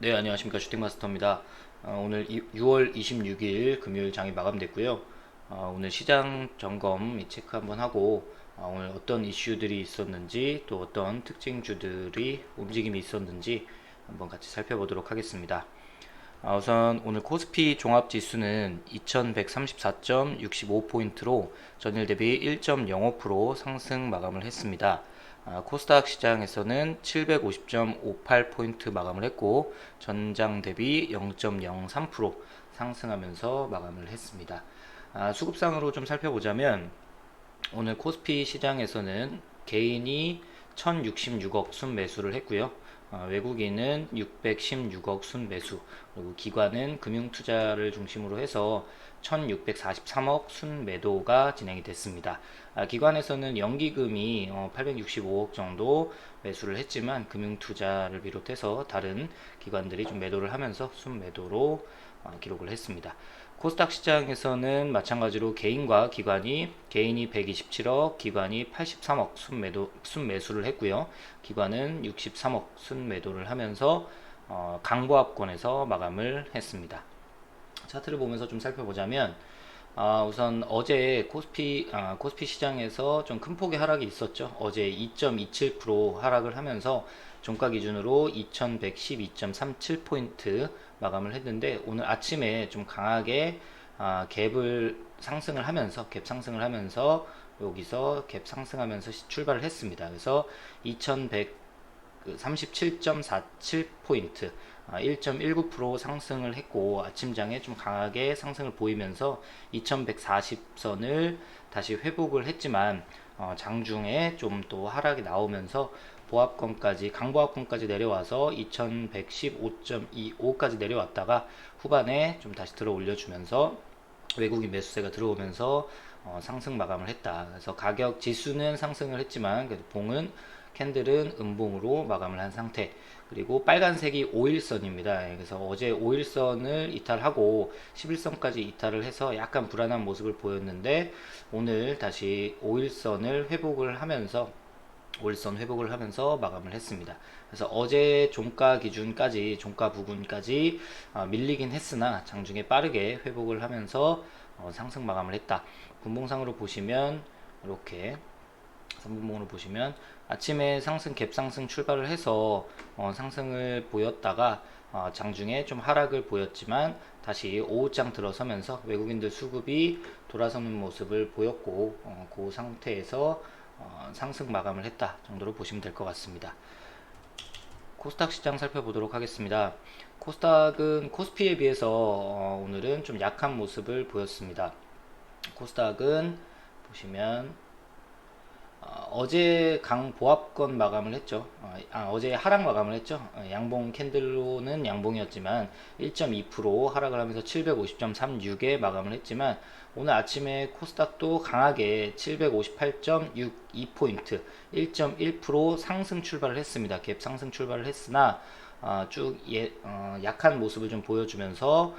네, 안녕하십니까. 슈팅마스터입니다. 오늘 6월 26일 금요일 장이 마감됐고요. 오늘 시장 점검 체크 한번 하고 오늘 어떤 이슈들이 있었는지 또 어떤 특징주들이 움직임이 있었는지 한번 같이 살펴보도록 하겠습니다. 우선 오늘 코스피 종합지수는 2134.65포인트로 전일 대비 1.05% 상승 마감을 했습니다. 코스닥 시장에서는 750.58포인트 마감을 했고 전장 대비 0.03% 상승하면서 마감을 했습니다. 수급상으로 좀 살펴보자면 오늘 코스피 시장에서는 개인이 1066억 순매수를 했고요. 외국인은 616억 순매수, 그리고 기관은 금융투자를 중심으로 해서 1643억 순매도가 진행이 됐습니다. 기관에서는 연기금이 865억 정도 매수를 했지만 금융투자를 비롯해서 다른 기관들이 좀 매도를 하면서 순매도로 기록을 했습니다. 코스닥 시장에서는 마찬가지로 개인과 기관이 개인이 127억, 기관이 83억 순매수를 했고요. 기관은 63억 순매도를 하면서 강보합권에서 마감을 했습니다. 차트를 보면서 좀 살펴보자면 우선 어제 코스피 시장에서 좀 큰 폭의 하락이 있었죠. 어제 2.27% 하락을 하면서 종가 기준으로 2112.37포인트 마감을 했는데 오늘 아침에 좀 강하게 갭을 상승을 하면서 여기서 갭 상승하면서 출발을 했습니다. 그래서 2137.47포인트 1.19% 상승을 했고 아침장에 좀 강하게 상승을 보이면서 2140선을 다시 회복을 했지만 장중에 좀 또 하락이 나오면서 강보합권까지 내려와서 2115.25까지 내려왔다가 후반에 좀 다시 들어 올려주면서 외국인 매수세가 들어오면서 상승 마감을 했다. 그래서 가격 지수는 상승을 했지만 봉은 캔들은 음봉으로 마감을 한 상태. 그리고 빨간색이 5일선입니다. 그래서 어제 5일선을 이탈하고 11선까지 이탈을 해서 약간 불안한 모습을 보였는데 오늘 다시 5일선을 회복을 하면서 마감을 했습니다. 그래서 어제 종가 부근까지 밀리긴 했으나 장중에 빠르게 회복을 하면서 상승 마감을 했다. 분봉상으로 보시면 이렇게 3분봉으로 보시면 아침에 갭 상승 출발을 해서 상승을 보였다가 장중에 좀 하락을 보였지만 다시 오후장 들어서면서 외국인들 수급이 돌아서는 모습을 보였고 그 상태에서 상승 마감을 했다 정도로 보시면 될 것 같습니다. 코스닥 시장 살펴보도록 하겠습니다. 코스닥은 코스피에 비해서 오늘은 좀 약한 모습을 보였습니다. 코스닥은 보시면 어제 강보합권 마감을 했죠. 어제 하락 마감을 했죠. 양봉 캔들로는 양봉이었지만 1.2% 하락을 하면서 750.36에 마감을 했지만 오늘 아침에 코스닥도 강하게 758.62포인트 1.1% 상승 출발을 했습니다. 갭 상승 출발을 했으나 약한 모습을 좀 보여주면서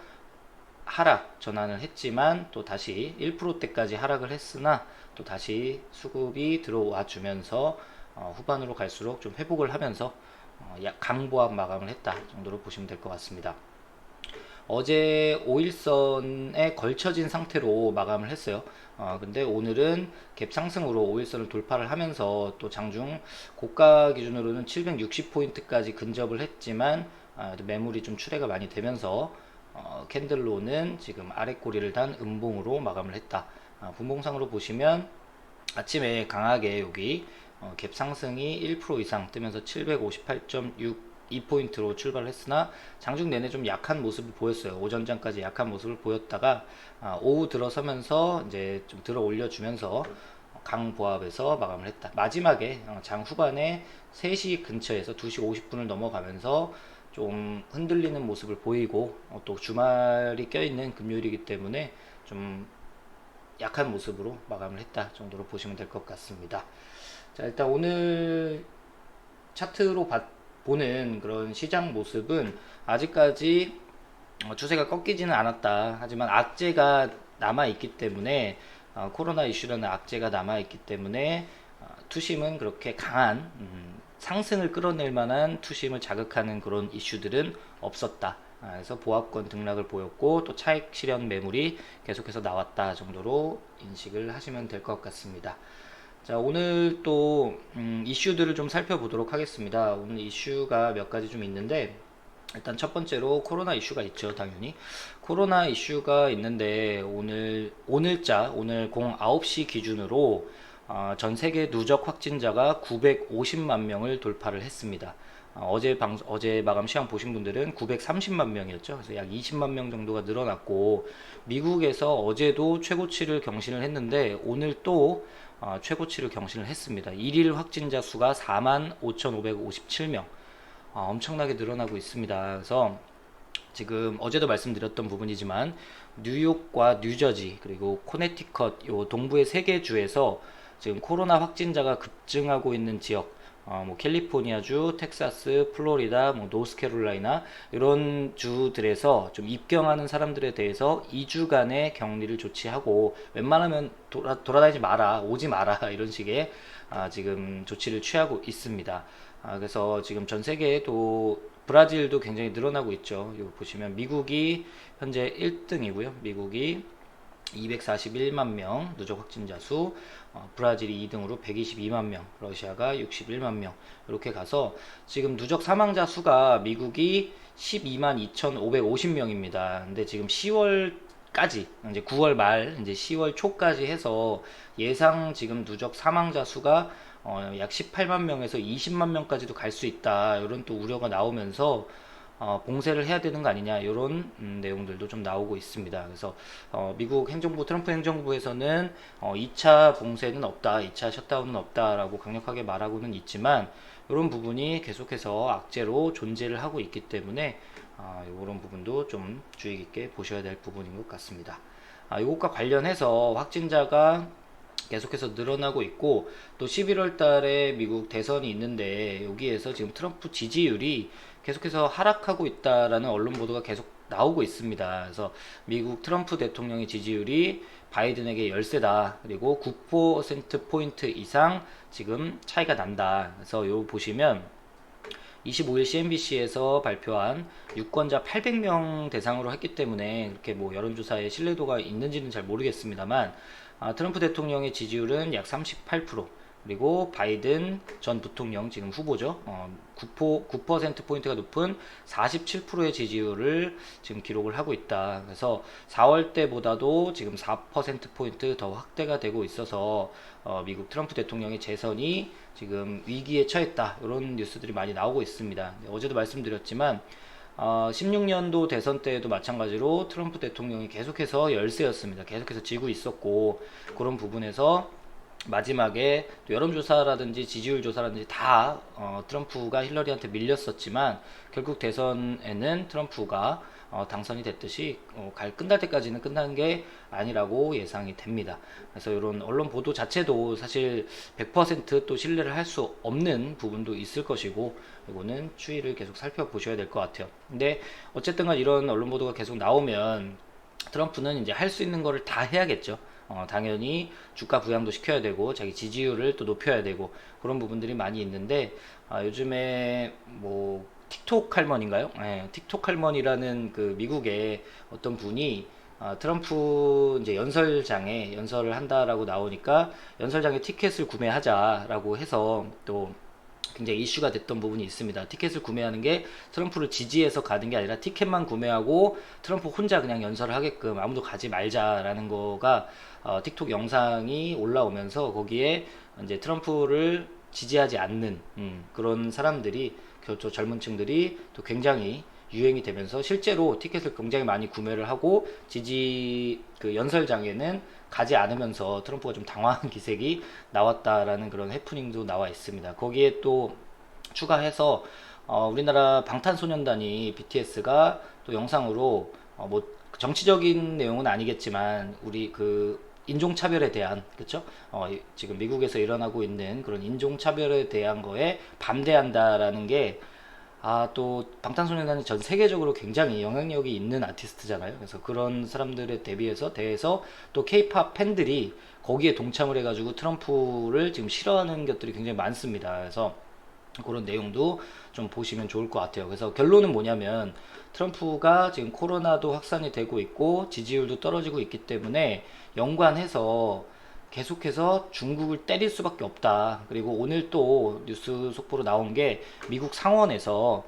하락 전환을 했지만 또 다시 1%대까지 하락을 했으나 또 다시 수급이 들어와 주면서 후반으로 갈수록 좀 회복을 하면서 강보합 마감을 했다 정도로 보시면 될 것 같습니다. 어제 5일선에 걸쳐진 상태로 마감을 했어요. 근데 오늘은 갭 상승으로 5일선을 돌파를 하면서 또 장중 고가 기준으로는 760포인트까지 근접을 했지만 매물이 좀 출회가 많이 되면서 캔들로는 지금 아래 꼬리를 단 음봉으로 마감을 했다. 분봉상으로 보시면 아침에 강하게 여기 갭 상승이 1% 이상 뜨면서 758.62포인트로 출발을 했으나 장중 내내 좀 약한 모습을 보였어요. 오전장까지 약한 모습을 보였다가 오후 들어서면서 이제 좀 들어 올려주면서 강보합에서 마감을 했다. 마지막에 장 후반에 3시 근처에서 2시 50분을 넘어가면서 좀 흔들리는 모습을 보이고 또 주말이 껴있는 금요일이기 때문에 좀 약한 모습으로 마감을 했다 정도로 보시면 될 것 같습니다. 자, 일단 오늘 차트로 보는 그런 시장 모습은 아직까지 추세가 꺾이지는 않았다. 하지만 악재가 남아있기 때문에 코로나 이슈라는 악재가 남아있기 때문에 투심은 그렇게 강한 상승을 끌어낼 만한 투심을 자극하는 그런 이슈들은 없었다. 그래서 보합권 등락을 보였고 또 차익 실현 매물이 계속해서 나왔다 정도로 인식을 하시면 될 것 같습니다. 자, 오늘 또 이슈들을 좀 살펴보도록 하겠습니다. 오늘 이슈가 몇 가지 좀 있는데, 일단 첫 번째로 코로나 이슈가 있죠. 당연히 코로나 이슈가 있는데, 오늘자 오늘 09시 기준으로 전 세계 누적 확진자가 950만 명을 돌파를 했습니다. 어제 마감 시황 보신 분들은 930만 명이었죠. 그래서 약 20만 명 정도가 늘어났고, 미국에서 어제도 최고치를 경신을 했는데 오늘 또 최고치를 경신을 했습니다. 1일 확진자 수가 45,557명. 엄청나게 늘어나고 있습니다. 그래서 지금 어제도 말씀드렸던 부분이지만 뉴욕과 뉴저지 그리고 코네티컷 요 동부의 세 개 주에서 지금 코로나 확진자가 급증하고 있는 지역, 뭐 캘리포니아주, 텍사스, 플로리다, 뭐 노스캐롤라이나 이런 주들에서 좀 입경하는 사람들에 대해서 2주간의 격리를 조치하고, 웬만하면 돌아다니지 마라, 오지 마라 이런 식의 지금 조치를 취하고 있습니다. 그래서 지금 전 세계에도 브라질도 굉장히 늘어나고 있죠. 이거 보시면 미국이 현재 1등이고요. 미국이 241만 명 누적 확진자 수, 브라질이 2등으로 122만 명, 러시아가 61만 명, 이렇게 가서 지금 누적 사망자 수가 미국이 12만 2,550명입니다. 근데 지금 10월까지, 이제 9월 말, 이제 10월 초까지 해서 예상 지금 누적 사망자 수가 약 18만 명에서 20만 명까지도 갈 수 있다. 이런 또 우려가 나오면서 봉쇄를 해야 되는 거 아니냐, 이런 내용들도 좀 나오고 있습니다. 그래서 미국 행정부, 트럼프 행정부에서는 2차 봉쇄는 없다, 2차 셧다운은 없다라고 강력하게 말하고는 있지만, 이런 부분이 계속해서 악재로 존재를 하고 있기 때문에 이런 부분도 좀 주의 깊게 보셔야 될 부분인 것 같습니다. 이것과 관련해서 확진자가 계속해서 늘어나고 있고, 또 11월 달에 미국 대선이 있는데 여기에서 지금 트럼프 지지율이 계속해서 하락하고 있다라는 언론 보도가 계속 나오고 있습니다. 그래서 미국 트럼프 대통령의 지지율이 바이든에게 열세다, 그리고 9%포인트 이상 지금 차이가 난다. 그래서 요 보시면 25일 CNBC에서 발표한 유권자 800명 대상으로 했기 때문에 그렇게 뭐 여론조사에 신뢰도가 있는지는 잘 모르겠습니다만, 트럼프 대통령의 지지율은 약 38%, 그리고 바이든 전 부통령, 지금 후보죠, 9%포인트가 높은 47%의 지지율을 지금 기록을 하고 있다. 그래서 4월 때보다도 지금 4%포인트 더 확대가 되고 있어서 미국 트럼프 대통령의 재선이 지금 위기에 처했다, 이런 뉴스들이 많이 나오고 있습니다. 어제도 말씀드렸지만 16년도 대선 때에도 마찬가지로 트럼프 대통령이 계속해서 열세였습니다. 계속해서 지고 있었고, 그런 부분에서 마지막에 또 여론조사라든지 지지율 조사라든지 다 트럼프가 힐러리한테 밀렸었지만, 결국 대선에는 트럼프가 당선이 됐듯이 끝날 때까지는 끝난 게 아니라고 예상이 됩니다. 그래서 이런 언론 보도 자체도 사실 100%또 신뢰를 할 수 없는 부분도 있을 것이고, 이거는 추이를 계속 살펴보셔야 될 것 같아요. 근데 어쨌든 간 이런 언론 보도가 계속 나오면 트럼프는 이제 할 수 있는 거를 다 해야겠죠. 당연히 주가 부양도 시켜야 되고 자기 지지율을 또 높여야 되고, 그런 부분들이 많이 있는데, 요즘에 뭐 틱톡 할머니인가요? 네, 틱톡 할머니라는 그 미국의 어떤 분이 트럼프 이제 연설장에 연설을 한다라고 나오니까 연설장에 티켓을 구매하자라고 해서 또 굉장히 이슈가 됐던 부분이 있습니다. 티켓을 구매하는 게 트럼프를 지지해서 가는 게 아니라 티켓만 구매하고 트럼프 혼자 그냥 연설을 하게끔 아무도 가지 말자라는 거가 틱톡 영상이 올라오면서, 거기에 이제 트럼프를 지지하지 않는 그런 사람들이, 저 젊은 층들이 또 굉장히 유행이 되면서 실제로 티켓을 굉장히 많이 구매를 하고 그 연설장에는 가지 않으면서 트럼프가 좀 당황한 기색이 나왔다라는 그런 해프닝도 나와 있습니다. 거기에 또 추가해서 우리나라 방탄소년단이 BTS가 또 영상으로 뭐 정치적인 내용은 아니겠지만 우리 그 인종차별에 대한, 그쵸? 지금 미국에서 일어나고 있는 그런 인종차별에 대한 거에 반대한다라는 게, 또 방탄소년단이 전 세계적으로 굉장히 영향력이 있는 아티스트잖아요. 그래서 그런 사람들에 대해서 또 케이팝 팬들이 거기에 동참을 해가지고 트럼프를 지금 싫어하는 것들이 굉장히 많습니다. 그래서 그런 내용도 좀 보시면 좋을 것 같아요. 그래서 결론은 뭐냐면 트럼프가 지금 코로나도 확산이 되고 있고 지지율도 떨어지고 있기 때문에 연관해서 계속해서 중국을 때릴 수밖에 없다. 그리고 오늘 또 뉴스 속보로 나온 게 미국 상원에서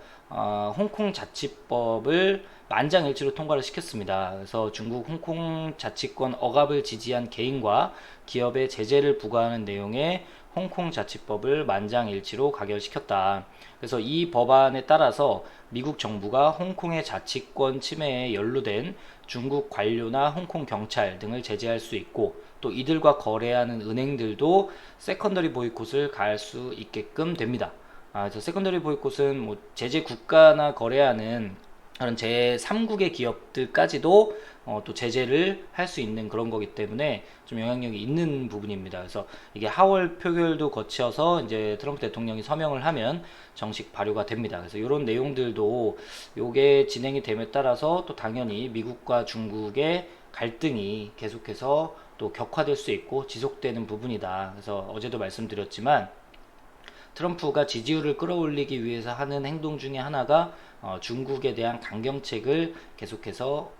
홍콩 자치법을 만장일치로 통과를 시켰습니다. 그래서 중국 홍콩 자치권 억압을 지지한 개인과 기업에 제재를 부과하는 내용의 홍콩 자치법을 만장일치로 가결시켰다. 그래서 이 법안에 따라서 미국 정부가 홍콩의 자치권 침해에 연루된 중국 관료나 홍콩 경찰 등을 제재할 수 있고, 또 이들과 거래하는 은행들도 세컨더리 보이콧을 가할 수 있게끔 됩니다. 그래서 세컨더리 보이콧은 뭐 제재 국가나 거래하는 그런 제3국의 기업들까지도 또 제재를 할 수 있는 그런 거기 때문에 좀 영향력이 있는 부분입니다. 그래서 이게 하월 표결도 거쳐서 이제 트럼프 대통령이 서명을 하면 정식 발효가 됩니다. 그래서 이런 내용들도 요게 진행이 됨에 따라서 또 당연히 미국과 중국의 갈등이 계속해서 또 격화될 수 있고 지속되는 부분이다. 그래서 어제도 말씀드렸지만 트럼프가 지지율을 끌어올리기 위해서 하는 행동 중에 하나가 중국에 대한 강경책을 계속해서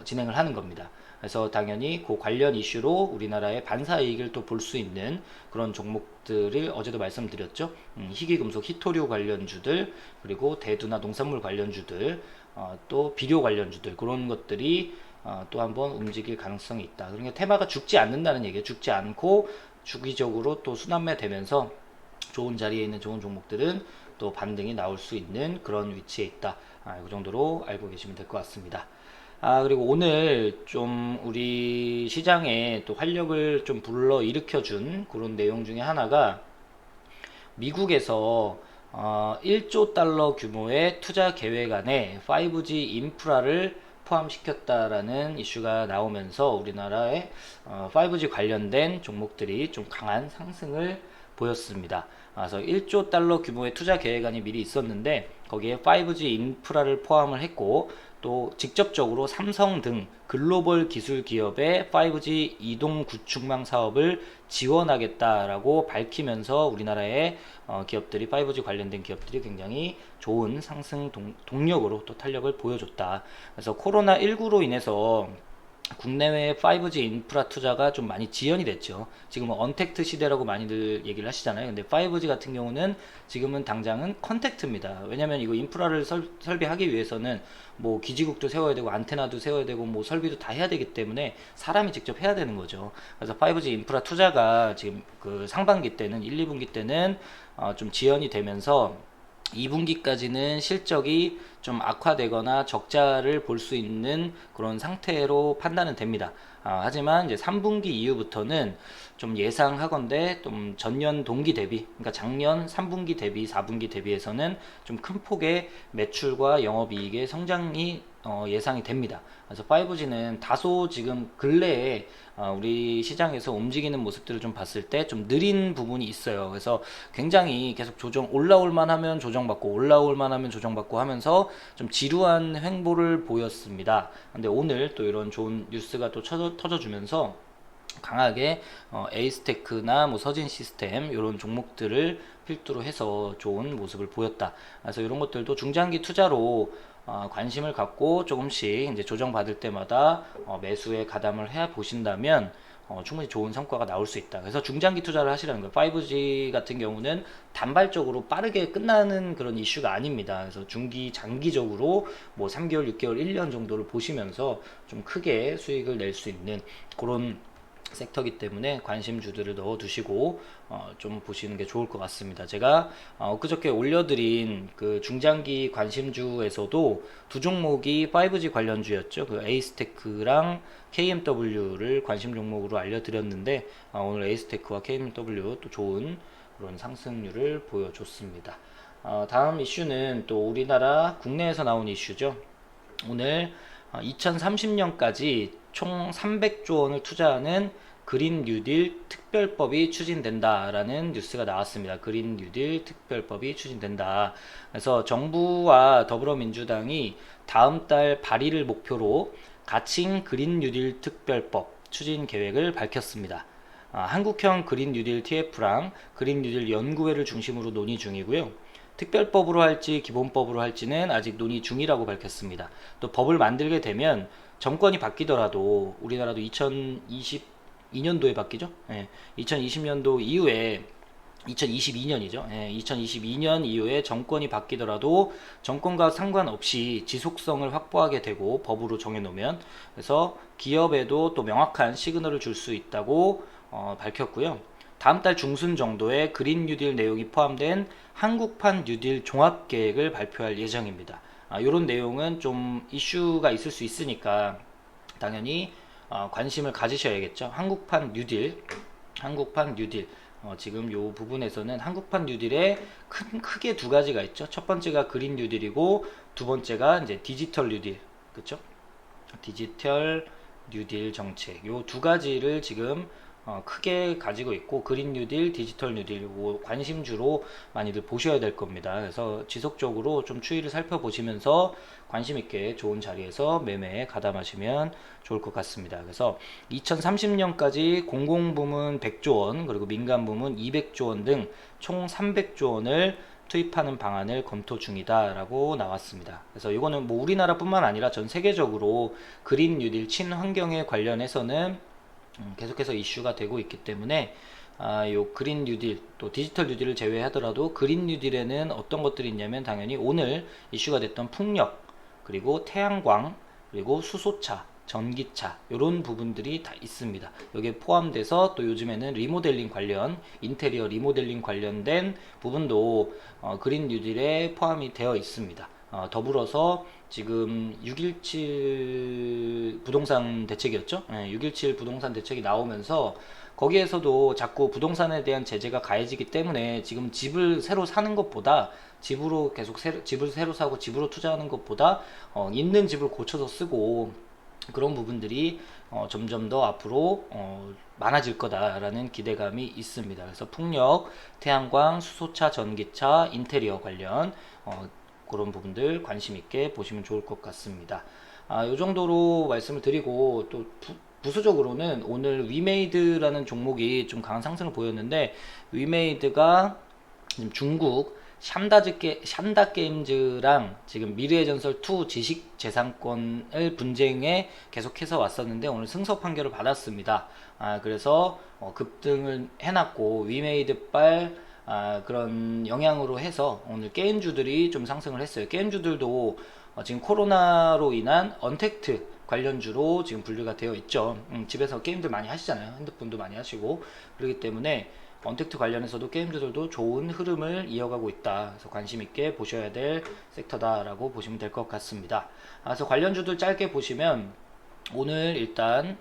진행을 하는 겁니다. 그래서 당연히 그 관련 이슈로 우리나라의 반사 이익을 또 볼 수 있는 그런 종목들을 어제도 말씀드렸죠. 희귀금속 히토류 관련주들, 그리고 대두나 농산물 관련주들, 또 비료 관련주들, 그런 것들이 또 한번 움직일 가능성이 있다. 그러니까 테마가 죽지 않는다는 얘기예요. 죽지 않고 주기적으로 또 순환매 되면서 좋은 자리에 있는 좋은 종목들은 또 반등이 나올 수 있는 그런 위치에 있다. 그 정도로 알고 계시면 될 것 같습니다. 그리고 오늘 좀 우리 시장에 또 활력을 좀 불러 일으켜준 그런 내용 중에 하나가 미국에서 1조 달러 규모의 투자 계획 안에 5G 인프라를 포함시켰다라는 이슈가 나오면서 우리나라의 5G 관련된 종목들이 좀 강한 상승을 보였습니다. 그래서 1조 달러 규모의 투자 계획안이 미리 있었는데 거기에 5G 인프라를 포함을 했고, 또 직접적으로 삼성 등 글로벌 기술 기업의 5G 이동 구축망 사업을 지원하겠다라고 밝히면서 우리나라의 기업들이 5G 관련된 기업들이 굉장히 좋은 상승 동력으로 또 탄력을 보여줬다. 그래서 코로나19로 인해서 국내외 5G 인프라 투자가 좀 많이 지연이 됐죠. 지금은 언택트 시대라고 많이들 얘기를 하시잖아요. 근데 5G 같은 경우는 지금은 당장은 컨택트입니다. 왜냐면 이거 인프라를 설비하기 위해서는 뭐 기지국도 세워야 되고 안테나도 세워야 되고 뭐 설비도 다 해야 되기 때문에 사람이 직접 해야 되는 거죠. 그래서 5G 인프라 투자가 지금 그 상반기 때는 1, 2분기 때는 좀 지연이 되면서 2분기까지는 실적이 좀 악화되거나 적자를 볼 수 있는 그런 상태로 판단은 됩니다. 하지만 이제 3분기 이후부터는 좀 예상하건대 좀 전년 동기 대비, 그러니까 작년 3분기 대비 4분기 대비해서는 좀 큰 폭의 매출과 영업이익의 성장이 예상이 됩니다. 그래서 5G는 다소 지금 근래에 우리 시장에서 움직이는 모습들을 좀 봤을 때 좀 느린 부분이 있어요. 그래서 굉장히 계속 올라올만 하면 조정받고 올라올만 하면 조정받고 하면서 좀 지루한 횡보를 보였습니다. 근데 오늘 또 이런 좋은 뉴스가 또 터져주면서 강하게 에이스테크나 뭐 서진 시스템 이런 종목들을 필두로 해서 좋은 모습을 보였다. 그래서 이런 것들도 중장기 투자로 관심을 갖고 조금씩 이제 조정받을 때마다 매수에 가담을 해 보신다면 충분히 좋은 성과가 나올 수 있다. 그래서 중장기 투자를 하시라는 거예요. 5G 같은 경우는 단발적으로 빠르게 끝나는 그런 이슈가 아닙니다. 그래서 중기, 장기적으로 뭐 3개월, 6개월, 1년 정도를 보시면서 좀 크게 수익을 낼 수 있는 그런 섹터이기 때문에 관심주들을 넣어두시고 좀 보시는 게 좋을 것 같습니다. 제가 엊그저께 올려드린 그 중장기 관심주에서도 두 종목이 5G 관련주였죠. 그 에이스테크랑 KMW를 관심 종목으로 알려드렸는데 오늘 에이스테크와 KMW 또 좋은 그런 상승률을 보여줬습니다. 다음 이슈는 또 우리나라 국내에서 나온 이슈죠. 오늘 2030년까지 총 300조 원을 투자하는 그린 뉴딜 특별법이 추진된다라는 뉴스가 나왔습니다. 그린 뉴딜 특별법이 추진된다. 그래서 정부와 더불어민주당이 다음 달 발의를 목표로 가칭 그린 뉴딜 특별법 추진 계획을 밝혔습니다. 한국형 그린 뉴딜 TF랑 그린 뉴딜 연구회를 중심으로 논의 중이고요. 특별법으로 할지 기본법으로 할지는 아직 논의 중이라고 밝혔습니다. 또 법을 만들게 되면 정권이 바뀌더라도 우리나라도 2022년도에 바뀌죠. 2020년도 이후에 2022년이죠. 2022년 이후에 정권이 바뀌더라도 정권과 상관없이 지속성을 확보하게 되고 법으로 정해놓으면 그래서 기업에도 또 명확한 시그널을 줄 수 있다고 밝혔고요. 다음 달 중순 정도에 그린 뉴딜 내용이 포함된 한국판 뉴딜 종합계획을 발표할 예정입니다. 이런 내용은 좀 이슈가 있을 수 있으니까 당연히 관심을 가지셔야겠죠. 한국판 뉴딜 지금 요 부분에서는 한국판 뉴딜에 크게 두 가지가 있죠. 첫 번째가 그린 뉴딜이고 두 번째가 이제 디지털 뉴딜, 그렇죠? 디지털 뉴딜 정책 요 두 가지를 지금 크게 가지고 있고 그린 뉴딜, 디지털 뉴딜 요 관심주로 많이들 보셔야 될 겁니다. 그래서 지속적으로 좀 추이를 살펴보시면서 관심 있게 좋은 자리에서 매매에 가담하시면 좋을 것 같습니다. 그래서 2030년까지 공공부문 100조 원 그리고 민간부문 200조 원 등 총 300조 원을 투입하는 방안을 검토 중이다라고 나왔습니다. 그래서 이거는 뭐 우리나라뿐만 아니라 전 세계적으로 그린 뉴딜 친환경에 관련해서는 계속해서 이슈가 되고 있기 때문에 요 그린 뉴딜 또 디지털 뉴딜을 제외하더라도 그린 뉴딜에는 어떤 것들이 있냐면 당연히 오늘 이슈가 됐던 풍력 그리고 태양광 그리고 수소차 전기차 이런 부분들이 다 있습니다. 여기에 포함돼서 또 요즘에는 리모델링 관련 인테리어 리모델링 관련된 부분도 그린 뉴딜에 포함이 되어 있습니다. 더불어서 지금 6.17 부동산 대책이었죠. 6.17 부동산 대책이 나오면서 거기에서도 자꾸 부동산에 대한 제재가 가해지기 때문에 지금 집을 새로 사는 것보다 집으로 계속 집을 새로 사고 집으로 투자하는 것보다 있는 집을 고쳐서 쓰고 그런 부분들이 점점 더 앞으로 많아질 거다라는 기대감이 있습니다. 그래서 풍력, 태양광, 수소차, 전기차, 인테리어 관련 그런 부분들 관심 있게 보시면 좋을 것 같습니다. 이 정도로 말씀을 드리고 또 부수적으로는 오늘 위메이드라는 종목이 좀 강한 상승을 보였는데 위메이드가 지금 중국 샨다 게임즈랑 지금 미래의 전설 2 지식 재산권을 분쟁에 계속해서 왔었는데 오늘 승소 판결을 받았습니다. 그래서 급등을 해놨고 위메이드발 그런 영향으로 해서 오늘 게임주들이 좀 상승을 했어요. 게임주들도 지금 코로나로 인한 언택트 관련주로 지금 분류가 되어 있죠. 집에서 게임들 많이 하시잖아요. 핸드폰도 많이 하시고 그렇기 때문에 언택트 관련해서도 게임주들도 좋은 흐름을 이어가고 있다. 그래서 관심 있게 보셔야 될 섹터다라고 보시면 될 것 같습니다. 그래서 관련주들 짧게 보시면 오늘 일단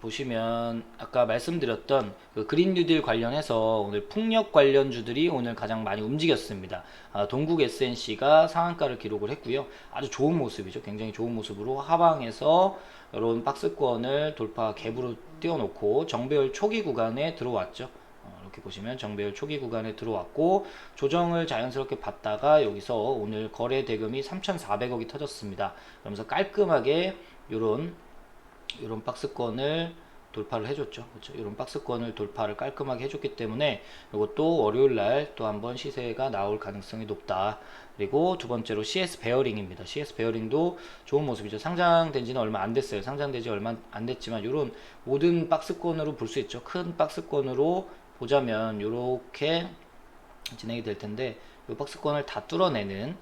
보시면 아까 말씀드렸던 그 그린 뉴딜 관련해서 오늘 풍력 관련주들이 오늘 가장 많이 움직였습니다. 동국 SNC가 상한가를 기록을 했고요. 아주 좋은 모습이죠. 굉장히 좋은 모습으로 하방에서 이런 박스권을 돌파 갭으로 띄워놓고 정배열 초기 구간에 들어왔죠. 이렇게 보시면 정배열 초기 구간에 들어왔고 조정을 자연스럽게 받다가 여기서 오늘 거래 대금이 3,400억이 터졌습니다. 그러면서 깔끔하게 이런 박스권을 돌파를 해줬죠. 그렇죠? 이런 박스권을 돌파를 깔끔하게 해줬기 때문에 이것도 월요일날 또 한번 시세가 나올 가능성이 높다. 그리고 두 번째로 CS 베어링입니다. CS 베어링도 좋은 모습이죠. 상장된 지는 얼마 안 됐어요. 상장된 지 얼마 안 됐지만 이런 모든 박스권으로 볼 수 있죠. 큰 박스권으로 보자면 이렇게 진행이 될 텐데 이 박스권을 다 뚫어내는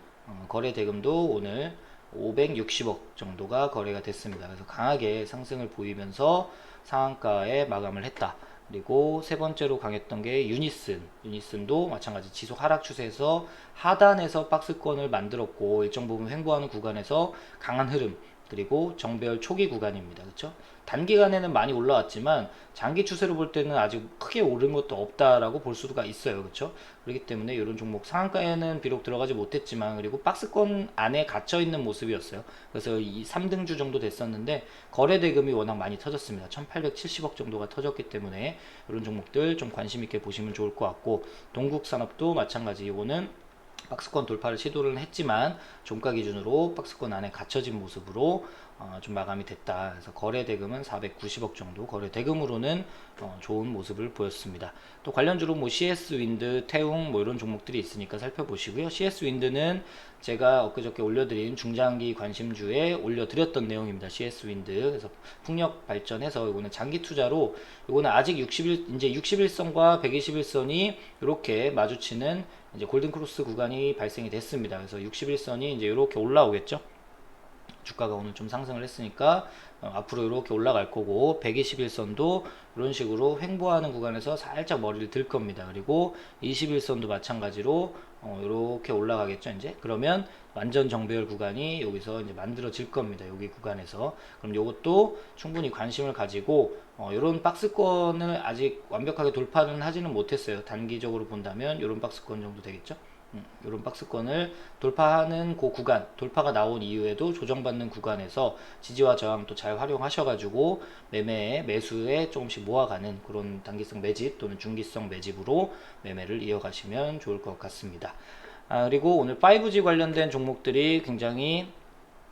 거래 대금도 오늘 560억 정도가 거래가 됐습니다. 그래서 강하게 상승을 보이면서 상한가에 마감을 했다. 그리고 세 번째로 강했던 게 유니슨도 마찬가지 지속 하락 추세에서 하단에서 박스권을 만들었고 일정 부분 횡보하는 구간에서 강한 흐름 그리고 정배열 초기 구간입니다. 그렇죠? 단기간에는 많이 올라왔지만 장기 추세로 볼 때는 아직 크게 오른 것도 없다라고 볼 수가 있어요. 그렇죠? 그렇기 때문에 이런 종목 상한가에는 비록 들어가지 못했지만 그리고 박스권 안에 갇혀 있는 모습이었어요. 그래서 이 3등주 정도 됐었는데 거래 대금이 워낙 많이 터졌습니다. 1870억 정도가 터졌기 때문에 이런 종목들 좀 관심 있게 보시면 좋을 것 같고 동국산업도 마찬가지 이거는 박스권 돌파를 시도를 했지만 종가 기준으로 박스권 안에 갇혀진 모습으로 좀 마감이 됐다. 그래서 거래 대금은 490억 정도, 거래 대금으로는 좋은 모습을 보였습니다. 또 관련주로 뭐 CS 윈드, 태웅 뭐 이런 종목들이 있으니까 살펴보시고요. CS 윈드는 제가 엊그저께 올려드린 중장기 관심주에 올려드렸던 내용입니다. CS 윈드. 그래서 풍력 발전해서 이거는 장기 투자로, 이거는 아직 61선과 121선이 이렇게 마주치는 이제 골든크로스 구간이 발생이 됐습니다. 그래서 61선이 이제 이렇게 올라오겠죠. 주가가 오늘 좀 상승을 했으니까 앞으로 이렇게 올라갈 거고, 121선도 이런 식으로 횡보하는 구간에서 살짝 머리를 들 겁니다. 그리고 21선도 마찬가지로 이렇게 올라가겠죠. 이제 그러면 완전 정배열 구간이 여기서 이제 만들어질 겁니다. 여기 구간에서. 그럼 이것도 충분히 관심을 가지고 이런 박스권을 아직 완벽하게 돌파는 하지는 못했어요. 단기적으로 본다면 이런 박스권 정도 되겠죠. 이런 박스권을 돌파하는 그 구간, 돌파가 나온 이후에도 조정받는 구간에서 지지와 저항 또 잘 활용하셔가지고 매수에 조금씩 모아가는 그런 단기성 매집 또는 중기성 매집으로 매매를 이어가시면 좋을 것 같습니다. 그리고 오늘 5G 관련된 종목들이 굉장히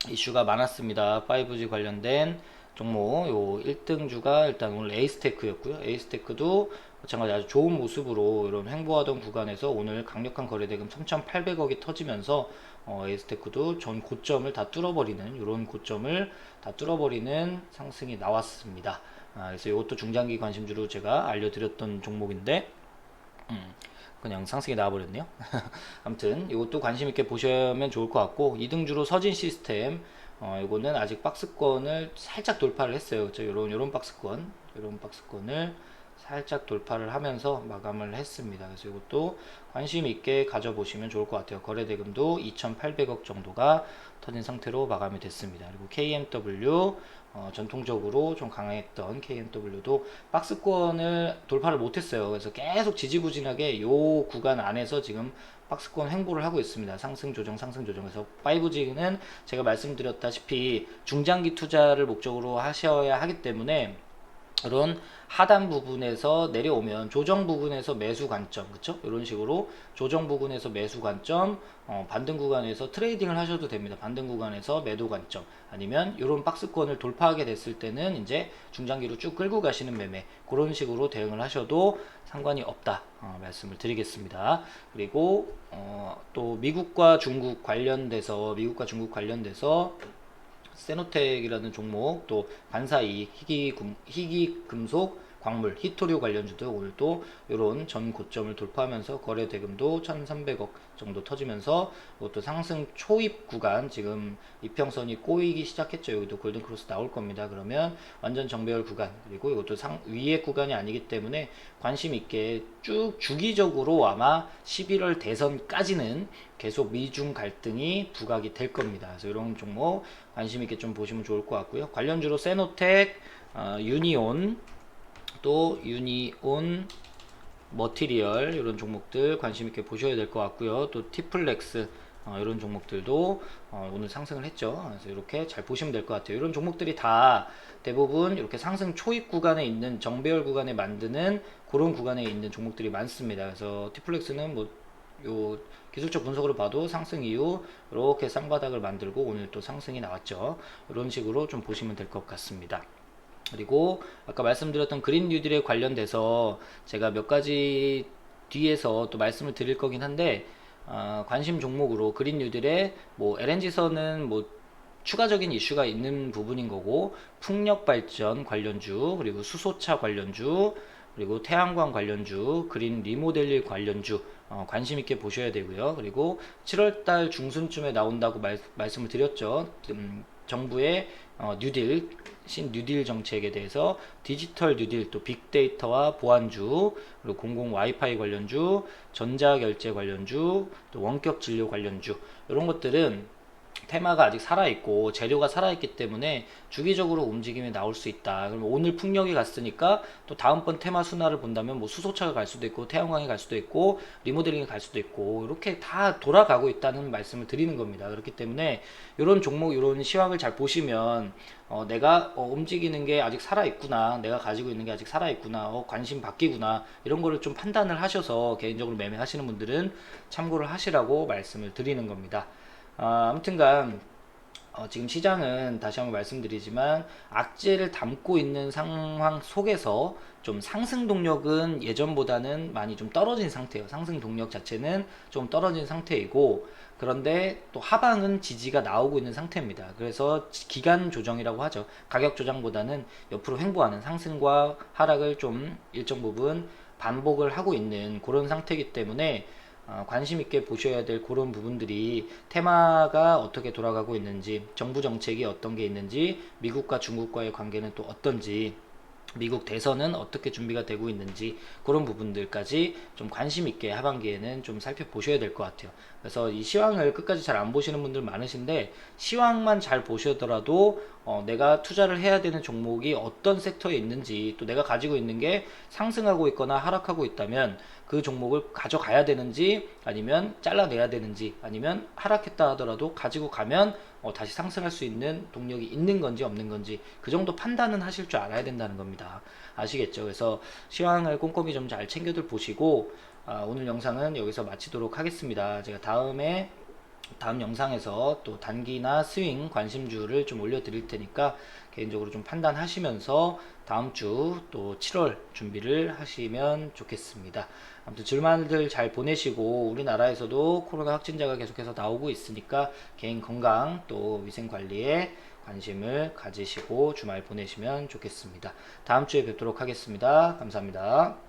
이슈가 많았습니다. 5G 관련된 종목, 요 1등주가 일단 오늘 에이스테크였고요. 에이스테크도 마찬가지 아주 좋은 모습으로 이런 횡보하던 구간에서 오늘 강력한 거래대금 3,800억이 터지면서 에이스테크도 전 고점을 다 뚫어버리는, 이런 고점을 다 뚫어버리는 상승이 나왔습니다. 그래서 이것도 중장기 관심주로 제가 알려드렸던 종목인데 그냥 상승이 나와버렸네요. 아무튼 이것도 관심 있게 보시면 좋을 것 같고, 2등주로 서진 시스템, 이거는 아직 박스권을 살짝 돌파를 했어요. 그렇죠? 요런 박스권을 살짝 돌파를 하면서 마감을 했습니다. 그래서 이것도 관심 있게 가져보시면 좋을 것 같아요. 거래 대금도 2,800억 정도가 터진 상태로 마감이 됐습니다. 그리고 KMW, 전통적으로 좀 강했던 KMW도 박스권을 돌파를 못했어요. 그래서 계속 지지부진하게 이 구간 안에서 지금 박스권 횡보를 하고 있습니다. 상승 조정. 그래서 5G는 제가 말씀드렸다시피 중장기 투자를 목적으로 하셔야 하기 때문에 이런 하단 부분에서 내려오면 조정 부분에서 매수 관점, 그쵸? 이런 식으로 조정 부분에서 매수 관점, 반등 구간에서 트레이딩을 하셔도 됩니다. 반등 구간에서 매도 관점, 아니면 이런 박스권을 돌파하게 됐을 때는 이제 중장기로 쭉 끌고 가시는 매매, 그런 식으로 대응을 하셔도 상관이 없다 말씀을 드리겠습니다. 그리고 또 미국과 중국 관련돼서 세노텍이라는 종목, 또 반사이익, 희귀금속, 광물, 히토류 관련주도 오늘 또 이런 전 고점을 돌파하면서 거래 대금도 1,300억 정도 터지면서 이것도 상승 초입 구간, 지금 이평선이 꼬이기 시작했죠. 여기도 골든크로스 나올 겁니다. 그러면 완전 정배열 구간, 그리고 이것도 위의 구간이 아니기 때문에 관심 있게 쭉 주기적으로 아마 11월 대선까지는 계속 미중 갈등이 부각이 될 겁니다. 그래서 이런 종목 관심 있게 좀 보시면 좋을 것 같고요. 관련주로 세노텍, 유니온, 또 유니온 머티리얼, 이런 종목들 관심 있게 보셔야 될 것 같고요. 또 티플렉스, 이런 종목들도 오늘 상승을 했죠. 그래서 이렇게 잘 보시면 될 것 같아요. 이런 종목들이 다 대부분 이렇게 상승 초입 구간에 있는 정배열 구간에 만드는 그런 구간에 있는 종목들이 많습니다. 그래서 티플렉스는 뭐 요 기술적 분석으로 봐도 상승 이후 이렇게 쌍바닥을 만들고 오늘 또 상승이 나왔죠. 이런 식으로 좀 보시면 될 것 같습니다. 그리고 아까 말씀드렸던 그린 뉴딜에 관련돼서 제가 몇 가지 뒤에서 또 말씀을 드릴 거긴 한데, 관심 종목으로 그린 뉴딜에 뭐 LNG선은 뭐 추가적인 이슈가 있는 부분인 거고, 풍력 발전 관련주, 그리고 수소차 관련주, 그리고 태양광 관련주, 그린 리모델링 관련주 관심 있게 보셔야 되고요. 그리고 7월달 중순쯤에 나온다고 말씀을 드렸죠. 정부의 뉴딜, 신뉴딜 정책에 대해서 디지털 뉴딜, 또 빅데이터와 보안주, 그리고 공공 와이파이 관련주, 전자결제 관련주, 또 원격 진료 관련주, 이런 것들은 테마가 아직 살아있고 재료가 살아있기 때문에 주기적으로 움직임이 나올 수 있다. 그럼 오늘 풍력이 갔으니까 또 다음번 테마 순환을 본다면 뭐 수소차가 갈 수도 있고 태양광이 갈 수도 있고 리모델링이 갈 수도 있고 이렇게 다 돌아가고 있다는 말씀을 드리는 겁니다. 그렇기 때문에 이런 종목 이런 시황을 잘 보시면 내가 움직이는 게 아직 살아있구나, 내가 가지고 있는 게 아직 살아있구나, 관심 바뀌구나, 이런 거를 좀 판단을 하셔서 개인적으로 매매하시는 분들은 참고를 하시라고 말씀을 드리는 겁니다. 아무튼간 지금 시장은 다시 한번 말씀드리지만 악재를 담고 있는 상황 속에서 좀 상승 동력은 예전보다는 많이 좀 떨어진 상태예요. 상승 동력 자체는 좀 떨어진 상태이고, 그런데 또 하방은 지지가 나오고 있는 상태입니다. 그래서 기간 조정이라고 하죠. 가격 조정보다는 옆으로 횡보하는, 상승과 하락을 좀 일정 부분 반복을 하고 있는 그런 상태이기 때문에 관심 있게 보셔야 될 그런 부분들이, 테마가 어떻게 돌아가고 있는지, 정부 정책이 어떤 게 있는지, 미국과 중국과의 관계는 또 어떤지, 미국 대선은 어떻게 준비가 되고 있는지, 그런 부분들까지 좀 관심 있게 하반기에는 좀 살펴보셔야 될 것 같아요. 그래서 이 시황을 끝까지 잘 안 보시는 분들 많으신데, 시황만 잘 보시더라도 내가 투자를 해야 되는 종목이 어떤 섹터에 있는지, 또 내가 가지고 있는 게 상승하고 있거나 하락하고 있다면 그 종목을 가져가야 되는지, 아니면 잘라내야 되는지, 아니면 하락했다 하더라도 가지고 가면 다시 상승할 수 있는 동력이 있는 건지 없는 건지, 그 정도 판단은 하실 줄 알아야 된다는 겁니다. 아시겠죠? 그래서 시황을 꼼꼼히 좀 잘 챙겨들 보시고, 오늘 영상은 여기서 마치도록 하겠습니다. 제가 다음 영상에서 또 단기나 스윙 관심주를 좀 올려드릴 테니까 개인적으로 좀 판단하시면서 다음 주 또 7월 준비를 하시면 좋겠습니다. 아무튼 주말들 잘 보내시고, 우리나라에서도 코로나 확진자가 계속해서 나오고 있으니까 개인 건강 또 위생 관리에 관심을 가지시고 주말 보내시면 좋겠습니다. 다음 주에 뵙도록 하겠습니다. 감사합니다.